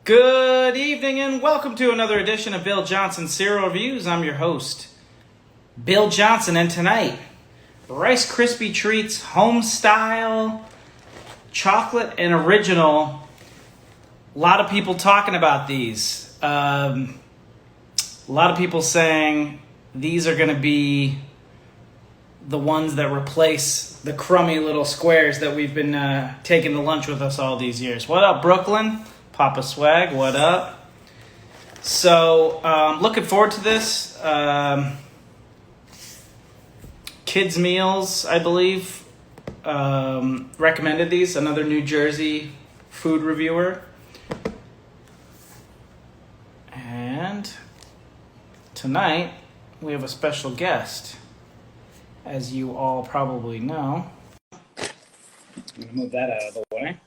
Good evening and welcome to another edition of Bill Johnson Cereal Reviews. I'm your host, Bill Johnson, and tonight, Rice Krispie Treats Homestyle Chocolate and Original. A lot of people talking about these. A lot of people saying these are going to be the ones that replace the crummy little squares that we've been taking to lunch with us all these years. What up, Brooklyn? Papa Swag, what up? So, looking forward to this. Kids Meals, I believe, recommended these. Another New Jersey food reviewer. And tonight, we have a special guest, as you all probably know. I'm going to move that out of the way.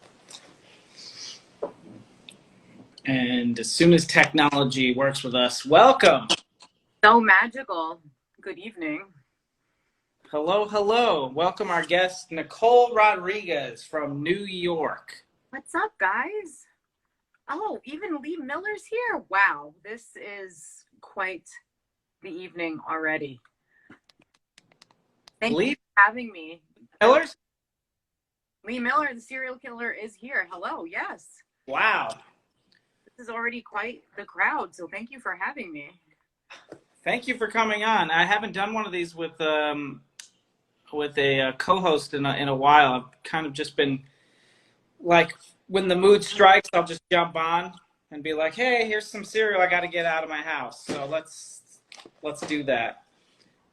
And as soon as technology works with us, welcome. So magical. Good evening. Hello, hello. Welcome our guest, Nicole Rodriguez from New York. What's up, guys? Oh, even Lee Miller's here. Wow, this is quite the evening already. Thank you for having me. Miller's? Lee Miller, the serial killer, is here. Hello, yes. Wow. This is already quite the crowd, so thank you for having me. Thank you for coming on. I haven't done one of these with a co-host in a while. I've kind of just been like, when the mood strikes, I'll just jump on and be like, hey, here's some cereal I got to get out of my house. So let's do that.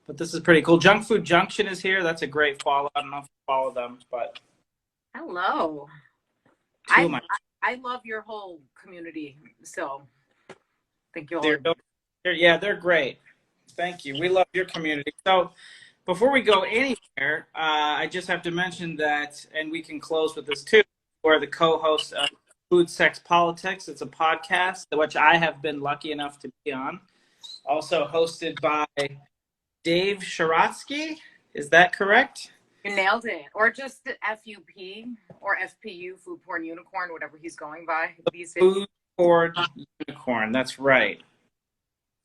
But this is pretty cool. Junk Food Junction is here. That's a great follow. I don't know if you follow them, but hello. I love your whole community, so thank you all. They're great. Thank you. We love your community. So before we go anywhere, I just have to mention that, and we can close with this too, we're the co-host of Food, Sex, Politics. It's a podcast, which I have been lucky enough to be on. Also hosted by Dave Sharatsky. Is that correct? You nailed it. Or just FUP or FPU, Food Porn Unicorn, whatever he's going by these days. Food Porn Unicorn. That's right.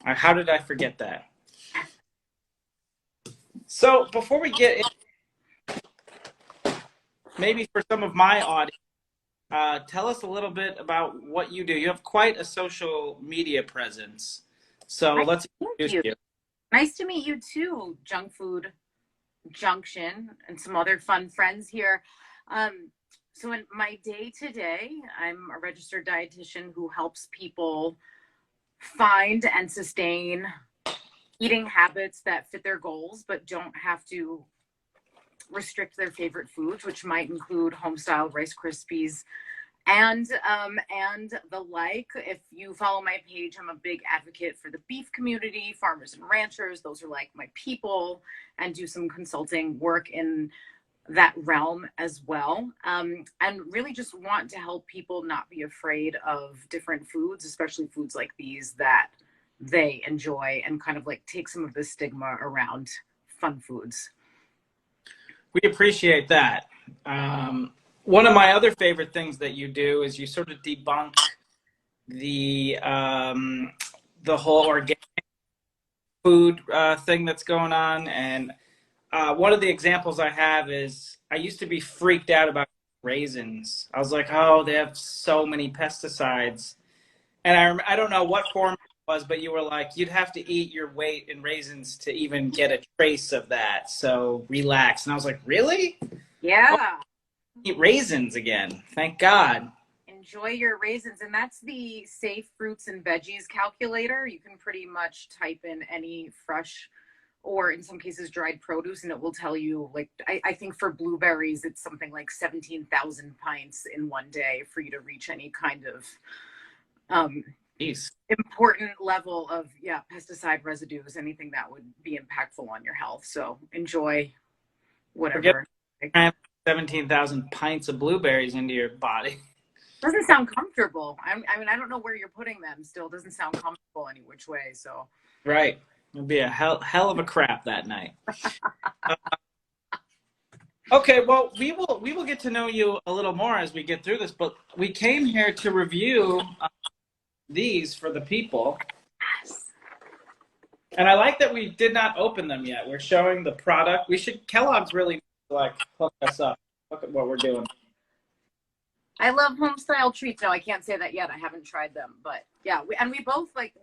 How did I forget that? So before we get in, maybe for some of my audience, tell us a little bit about what you do. You have quite a social media presence. So let's introduce you. Nice to meet you too, Junk Food Junction, and some other fun friends here. So in my day-to-day, I'm a registered dietitian who helps people find and sustain eating habits that fit their goals but don't have to restrict their favorite foods, which might include Homestyle Rice Krispies and the like. If you follow my page, I'm a big advocate for the beef community, farmers and ranchers. Those are like my people, and do some consulting work in that realm as well. And really just want to help people not be afraid of different foods, especially foods like these that they enjoy, and kind of like take some of the stigma around fun foods. We appreciate that. One of my other favorite things that you do is you sort of debunk the whole organic food thing that's going on. And one of the examples I have is I used to be freaked out about raisins. I was like, oh, they have so many pesticides. And I don't know what form it was, but you were like, you'd have to eat your weight in raisins to even get a trace of that. So relax. And I was like, really? Yeah. Oh, eat raisins again. Thank God. Enjoy your raisins. And that's the safe fruits and veggies calculator. You can pretty much type in any fresh or in some cases dried produce, and it will tell you, like, I think for blueberries, it's something like 17,000 pints in one day for you to reach any kind of important level of pesticide residues, anything that would be impactful on your health. So enjoy whatever. 17,000 pints of blueberries into your body. Doesn't sound comfortable. I mean, I don't know where you're putting them. Still doesn't sound comfortable any which way. So right, it'll be a hell of a crap that night. Okay, well, we will get to know you a little more as we get through this, but we came here to review these for the people. Yes. And I like that we did not open them yet. We're showing the product. Kellogg's really like hook us up. Look at what we're doing. I love Homestyle treats. No, I can't say that yet. I haven't tried them, but yeah, we both like,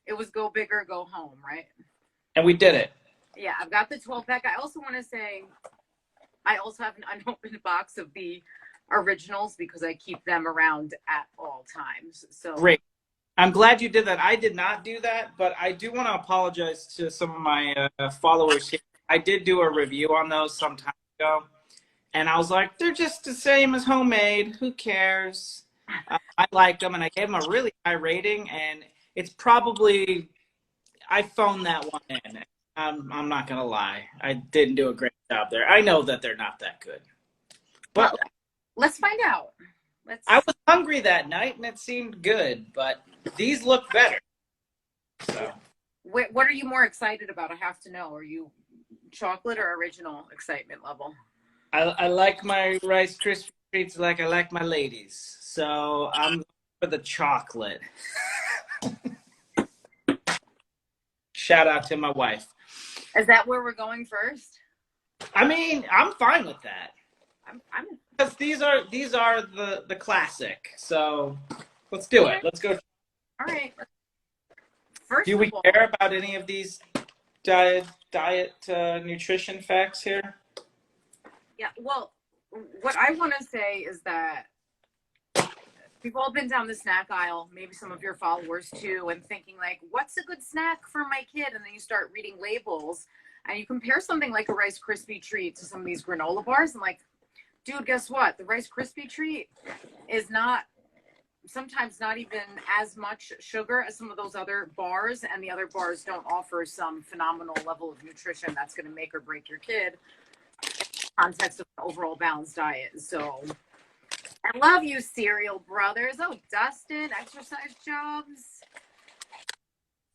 it was go big or go home, right? And we did it. Yeah, I've got the 12-pack. I also want to say, I also have an unopened box of the originals because I keep them around at all times. So Great. I'm glad you did that. I did not do that, but I do want to apologize to some of my followers here. I did do a review on those some time ago, and I was like, they're just the same as homemade. Who cares? I like them, and I gave them a really high rating, and it's probably, I phoned that one in. I'm not going to lie. I didn't do a great job there. I know that they're not that good. But let's find out. I was hungry that night, and it seemed good, but these look better. So, what are you more excited about? I have to know. Are you chocolate or original excitement level? I like my Rice Krispie treats like I like my ladies. So I'm for the chocolate. Shout out to my wife. Is that where we're going first? I mean, I'm fine with that. I'm because these are the classic. So let's do it. Let's go. All right. First, do we care about any of these diet nutrition facts here? Yeah. Well, what I want to say is that we've all been down the snack aisle, maybe some of your followers too, and thinking like, what's a good snack for my kid? And then you start reading labels and you compare something like a Rice Krispie treat to some of these granola bars. And like, dude, guess what? The Rice Krispie treat is sometimes not even as much sugar as some of those other bars. And the other bars don't offer some phenomenal level of nutrition that's going to make or break your kid in the context of an overall balanced diet. So I love you, cereal brothers. Oh, Dustin, exercise jobs.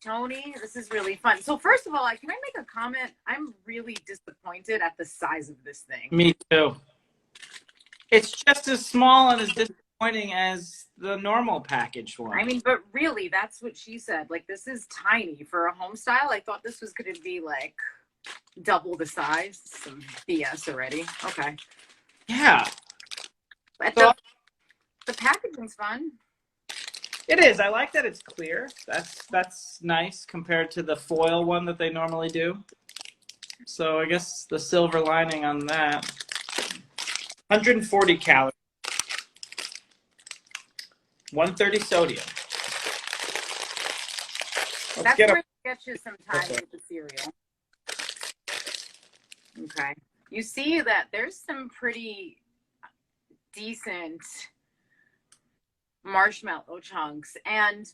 Tony, this is really fun. So first of all, can I make a comment? I'm really disappointed at the size of this thing. Me too. It's just as small and as disappointing as the normal packaged one. I mean, but really, that's what she said. Like, this is tiny for a home style. I thought this was going to be like double the size. Some BS already. Okay. Yeah. But the packaging's fun. It is. I like that it's clear. That's nice compared to the foil one that they normally do. So I guess the silver lining on that. 140 calories. 130 sodium. That's where it gets you some time with the cereal. Okay. You see that there's some pretty decent marshmallow chunks. And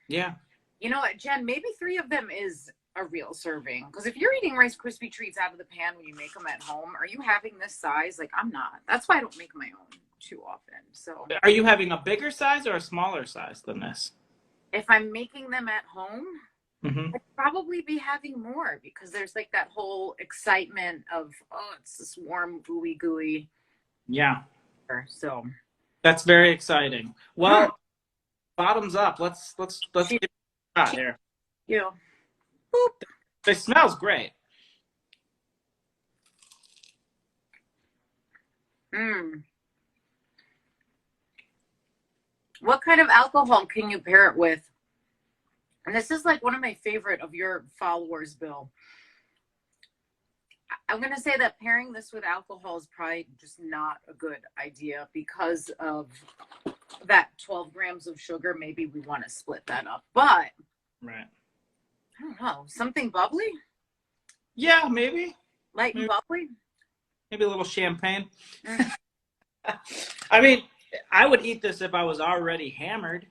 yeah, you know what, Jen, maybe 3 of them is a real serving. Because if you're eating Rice Krispie treats out of the pan when you make them at home, are you having this size? Like, I'm not. That's why I don't make my own too often. So are you having a bigger size or a smaller size than this? If I'm making them at home, I'd probably be having more because there's like that whole excitement of, oh, it's this warm gooey gooey. Yeah. So that's very exciting. Well, bottoms up. Let's give it a shot here. Yeah. Boop. It smells great. What kind of alcohol can you pair it with? And this is like one of my favorite of your followers, Bill. I'm going to say that pairing this with alcohol is probably just not a good idea because of that 12 grams of sugar. Maybe we want to split that up, but right. I don't know. Something bubbly? Yeah, maybe. Light and bubbly? Maybe a little champagne. I mean, I would eat this if I was already hammered.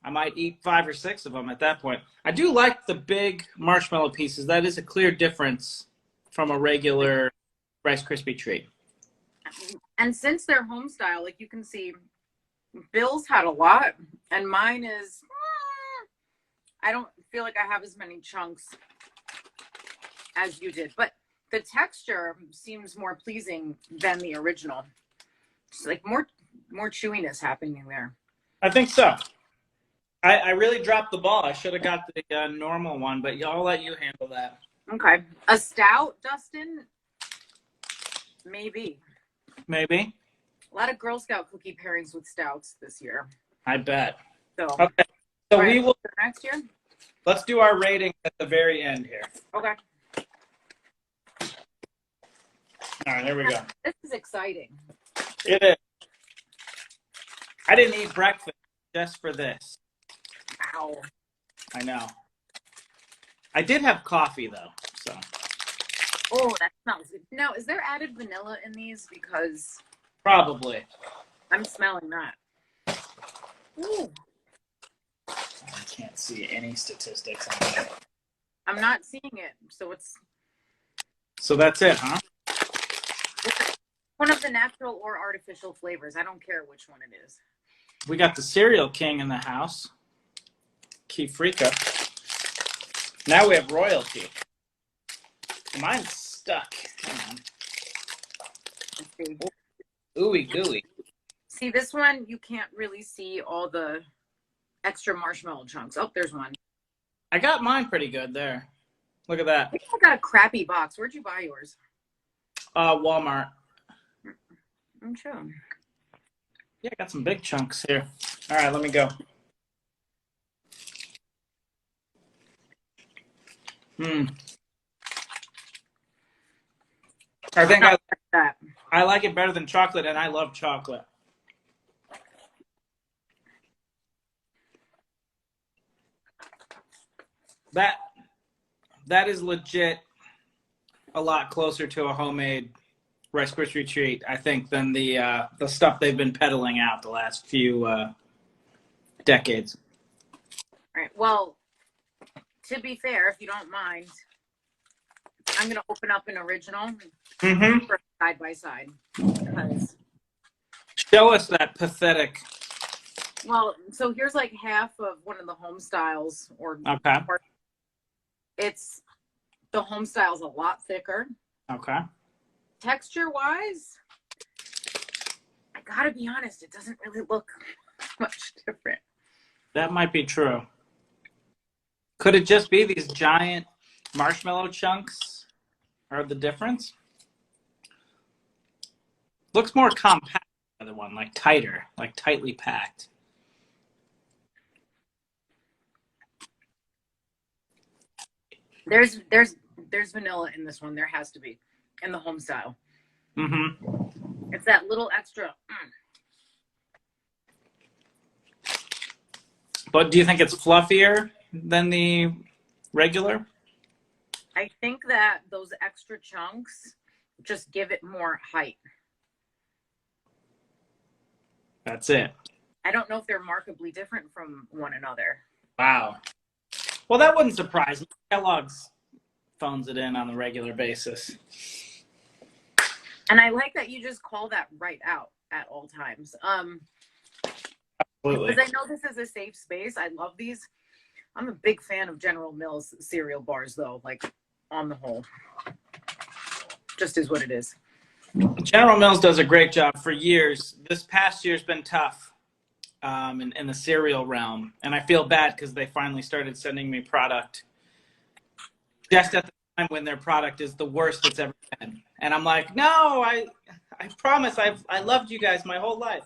I might eat 5 or 6 of them at that point. I do like the big marshmallow pieces. That is a clear difference from a regular Rice Krispie treat. And since they're home style, like you can see, Bill's had a lot, and mine is, I don't feel like I have as many chunks as you did, but the texture seems more pleasing than the original. It's like more chewiness happening there. I think so. I really dropped the ball. I should have got the normal one, but I'll let you handle that. Okay. A stout, Dustin? Maybe. Maybe. A lot of Girl Scout cookie pairings with stouts this year. I bet. So, Okay. So right, we will. next year? Let's do our rating at the very end here. Okay. All right, here we go. This is exciting. It is. I didn't eat breakfast just for this. Wow. I know. I did have coffee though, so. Oh, that smells good. Now, is there added vanilla in these? Because Probably. I'm smelling that. Ooh. I can't see any statistics on that. I'm not seeing it, so it's So that's it, huh? one of the natural or artificial flavors. I don't care which one it is. We got the cereal king in the house. Kefrika. Now we have royalty. Mine's stuck. Hang on. Let's see. Ooey gooey. See, this one, you can't really see all the extra marshmallow chunks. Oh, there's one. I got mine pretty good there. Look at that. I think I got a crappy box. Where'd you buy yours? Walmart. I'm sure. Yeah, I got some big chunks here. All right, let me go. I think I like it better than chocolate, and I love chocolate. That is legit a lot closer to a homemade Rice Krispie treat, I think, than the stuff they've been peddling out the last few decades. All right. Well, to be fair, if you don't mind, I'm going to open up an original for side by side. Because, show us that pathetic. well, so here's like half of one of the home styles, or it's the home style's a lot thicker. Okay. Texture wise, I gotta be honest, it doesn't really look much different. That might be true. Could it just be these giant marshmallow chunks are the difference? Looks more compact than the other one, like tighter, like tightly packed. There's vanilla in this one. There has to be in the home style. It's that little extra. But do you think it's fluffier than the regular? I think that those extra chunks just give it more height. That's it. I don't know if they're markedly different from one another. Wow. Well, that wouldn't surprise me. Kellogg's phones it in on a regular basis. And I like that you just call that right out at all times. Absolutely. Because I know this is a safe space. I love these. I'm a big fan of General Mills cereal bars, though, like on the whole. Just is what it is. General Mills does a great job for years. This past year's been tough in the cereal realm. And I feel bad because they finally started sending me product just at the time when their product is the worst it's ever been. And I'm like, no, I promise I loved you guys my whole life.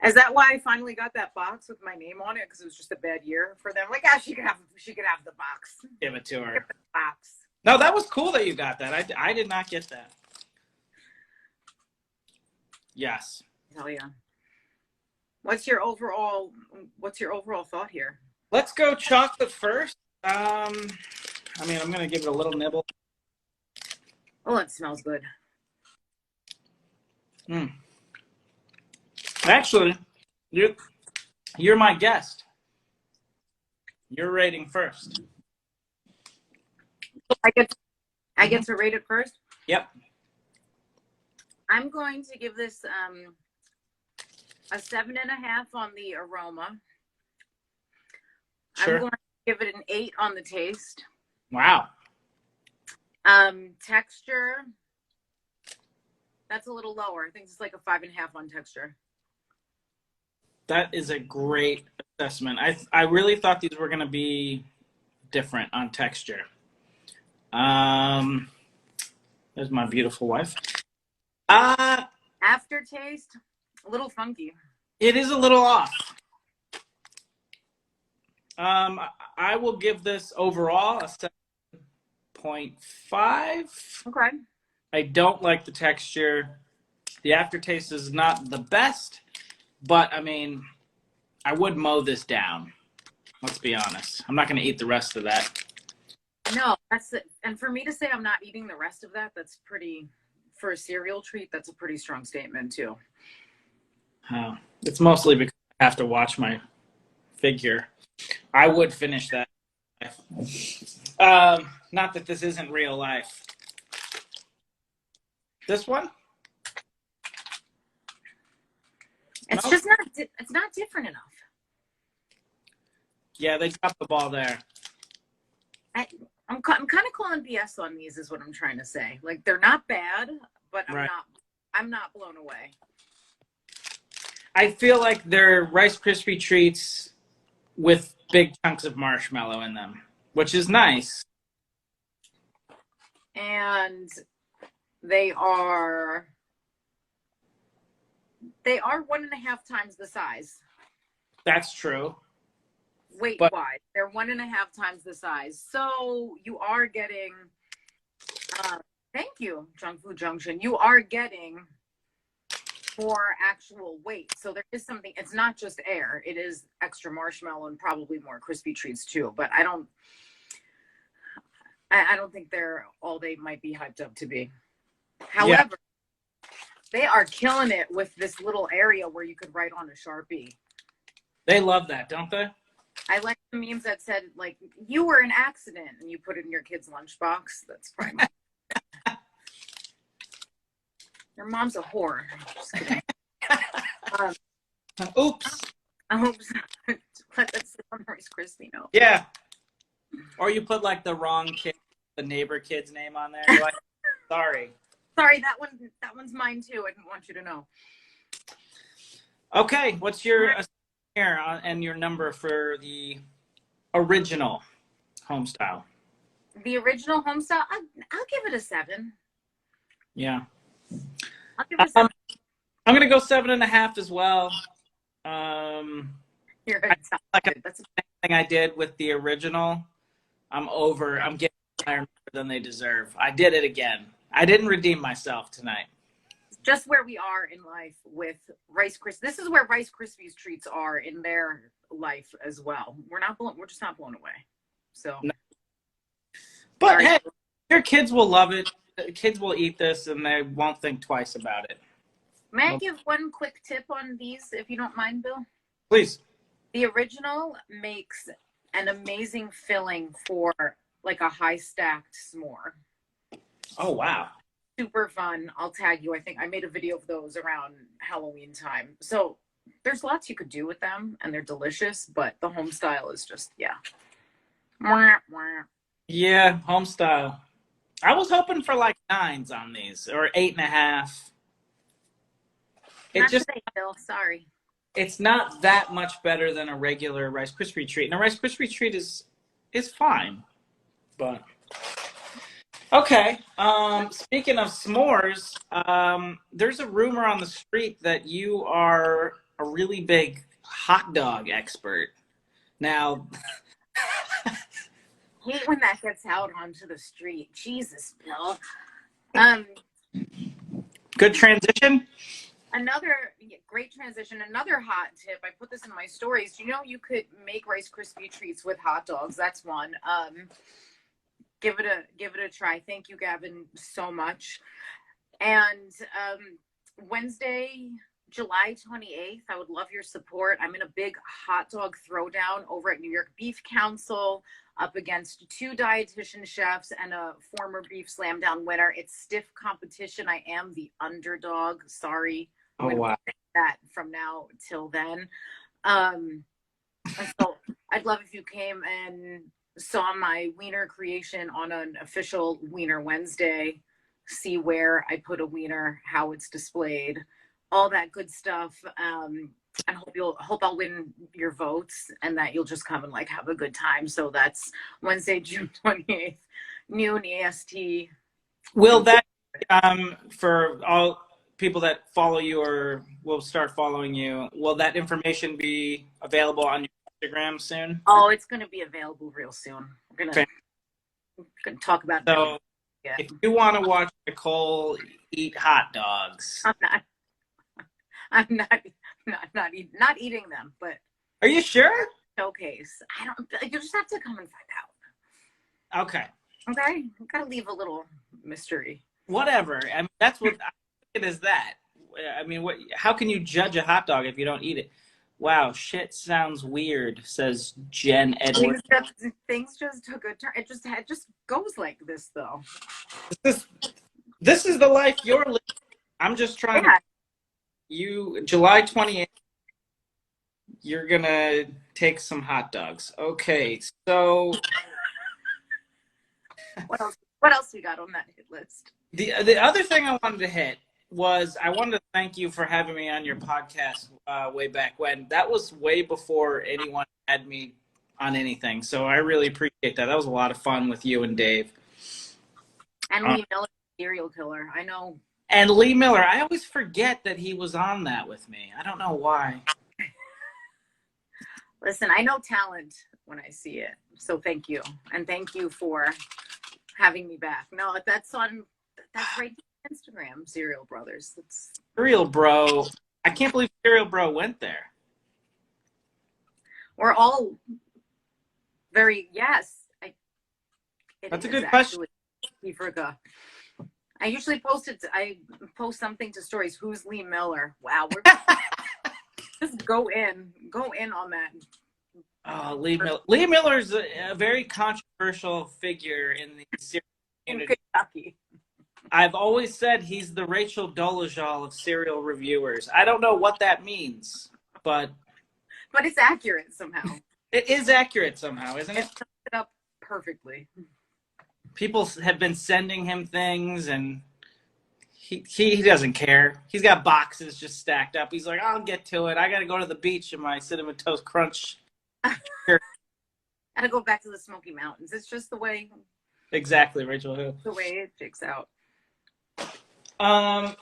Is that why I finally got that box with my name on it? Because it was just a bad year for them. Like, she could have the box. Give it to her. Give her the box. No, that was cool that you got that. I did not get that. Yes. Hell yeah. What's your overall thought here? Let's go chocolate first. I'm gonna give it a little nibble. Oh, it smells good. Actually, you're my guest. You're rating first. I get to rate it first? Yep. I'm going to give this a 7.5 on the aroma. Sure. I'm going to give it an 8 on the taste. Wow. Texture, that's a little lower. I think it's like a 5.5 on texture. That is a great assessment. I really thought these were going to be different on texture. Um, there's my beautiful wife. Aftertaste, a little funky. It is a little off. I will give this overall a 7.5. Okay. I don't like the texture. The aftertaste is not the best, but I mean, I would mow this down. Let's be honest. I'm not going to eat the rest of that. No, that's it. And for me to say I'm not eating the rest of that, that's pretty, for a cereal treat, that's a pretty strong statement too. It's mostly because I have to watch my figure. I would finish that. Not that this isn't real life. This one? It's just not, it's not different enough. Yeah, they dropped the ball there. I'm kind of calling BS on these is what I'm trying to say. Like, they're not bad, but I'm not blown away. I feel like they're Rice Krispie treats with big chunks of marshmallow in them, which is nice. And they are 1.5 times the size. That's true. Weight-wise, they're 1.5 times the size. So you are getting, thank you, Junk Food Junction. You are getting more actual weight. So there is something, it's not just air. It is extra marshmallow and probably more crispy treats too. But I don't think they're all they might be hyped up to be. However, they are killing it with this little area where you could write on a Sharpie. They love that, don't they? I like the memes that said, like, you were an accident, and you put it in your kid's lunchbox. That's fine. Your mom's a whore. Just kidding. Oops. Let that sit on Rice Krispie note. Yeah. Or you put, like, the wrong kid, the neighbor kid's name on there. You're like, sorry. Sorry, that one's mine, too. I didn't want you to know. Okay, what's your here and your number for the original Homestyle? The original Homestyle, I'll give it a 7. Yeah. I'll give it a 7. I'm gonna go 7.5 as well. You're like that's the thing I did with the original. I'm getting higher than they deserve. I did it again. I didn't redeem myself tonight. Just where we are in life with Rice Krispies. This is where Rice Krispies treats are in their life as well. We're just not blown away. So, no. But hey, your kids will love it. The kids will eat this and they won't think twice about it. May I give one quick tip on these, if you don't mind, Bill? Please. The original makes an amazing filling for like a high stacked s'more. Oh, wow. Super fun. I'll tag you. I think I made a video of those around Halloween time. So there's lots you could do with them and they're delicious, but the Homestyle is just, yeah. Yeah, Homestyle. I was hoping for like 9s on these or 8.5. Not today, Bill. Sorry. It's not that much better than a regular Rice Krispie treat. And a Rice Krispie treat is fine. But okay. Speaking of s'mores, there's a rumor on the street that you are a really big hot dog expert. Now, hate when that gets out onto the street. Jesus, Bill. Good transition. Another great transition. Another hot tip. I put this in my stories. You know, you could make Rice Krispie treats with hot dogs. That's one. Give it a try. Thank you, Gavin, so much. And Wednesday, July 28th, I would love your support. I'm in a big hot dog throwdown over at New York Beef Council up against 2 dietitian chefs and a former Beef Slam Down winner. It's stiff competition. I am the underdog. Sorry. Oh, wow. That from now till then. So I'd love if you came and saw my wiener creation on an official Wiener Wednesday, see where I put a wiener, how it's displayed, all that good stuff. And hope I'll win your votes and that you'll just come and like have a good time. So that's Wednesday, June 28th, noon EST. Will that for all people that follow you or will start following you, will that information be available on your Instagram soon? Oh, it's going to be available real soon. We're gonna talk about that. So if you want to watch Nicole eat hot dogs, I'm not eating them, but are you sure? Showcase. I don't. You just have to come and find out. Okay. Okay. Gotta leave a little mystery. Whatever. I mean, that's what I think it is. That. I mean, what? How can you judge a hot dog if you don't eat it? Wow, shit sounds weird, says Jen Edwards. Things just took a turn. It just goes like this, though. This is the life you're living. I'm just trying to. July 28th, you're gonna take some hot dogs. Okay, so what else we got on that hit list? The other thing I wanted to hit was I wanted to thank you for having me on your podcast way back when. That was way before anyone had me on anything, so I really appreciate that. That was a lot of fun with you and Dave. And Lee Miller, serial killer. I know. And Lee Miller, I always forget that he was on that with me. I don't know why. Listen, I know talent when I see it. So thank you. And thank you for having me back. No, that's right on Instagram, Serial Brothers. Serial Bro. I can't believe Serial Bro went there. We're all very, yes. That's a good question. I usually post something to stories. Who's Lee Miller? Wow, we're just go in on that. Oh, Lee Miller. Lee Miller's a very controversial figure in the serial community. Kentucky. I've always said he's the Rachel Dolezal of serial reviewers. I don't know what that means, but it's accurate somehow. It is accurate somehow, isn't it? It sums it up perfectly. People have been sending him things, and he doesn't care. He's got boxes just stacked up. He's like, I'll get to it. I got to go to the beach in my Cinnamon Toast Crunch. Gotta go back to the Smoky Mountains. It's just the way. Exactly, Rachel. The way it checks out. I'm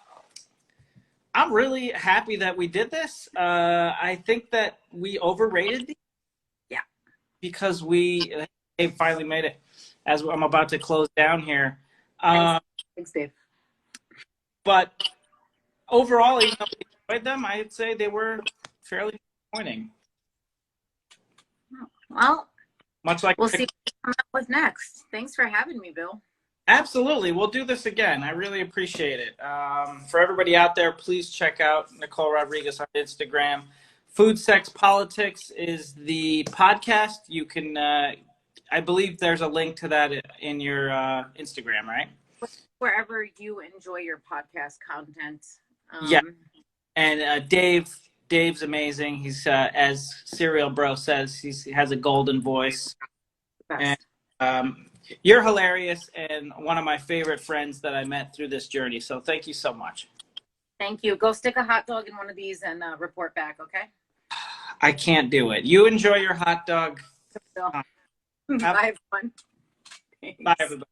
really happy that we did this. I think that we overrated these. Yeah. Because they finally made it. As I'm about to close down here. Thanks, Dave. But overall, even though we enjoyed them, I'd say they were fairly disappointing. Well, much like we'll see what we come up with next. Thanks for having me, Bill. Absolutely. We'll do this again. I really appreciate it. For everybody out there, please check out Nicole Rodriguez on Instagram. Food, Sex, Politics is the podcast. You can, I believe there's a link to that in your Instagram, right? Wherever you enjoy your podcast content. Yeah. And Dave's amazing. He's, as Serial Bro says, he has a golden voice. And you're hilarious and one of my favorite friends that I met through this journey. So thank you so much. Thank you. Go stick a hot dog in one of these and report back, okay? I can't do it. You enjoy your hot dog. Bye, everyone. Bye, everybody.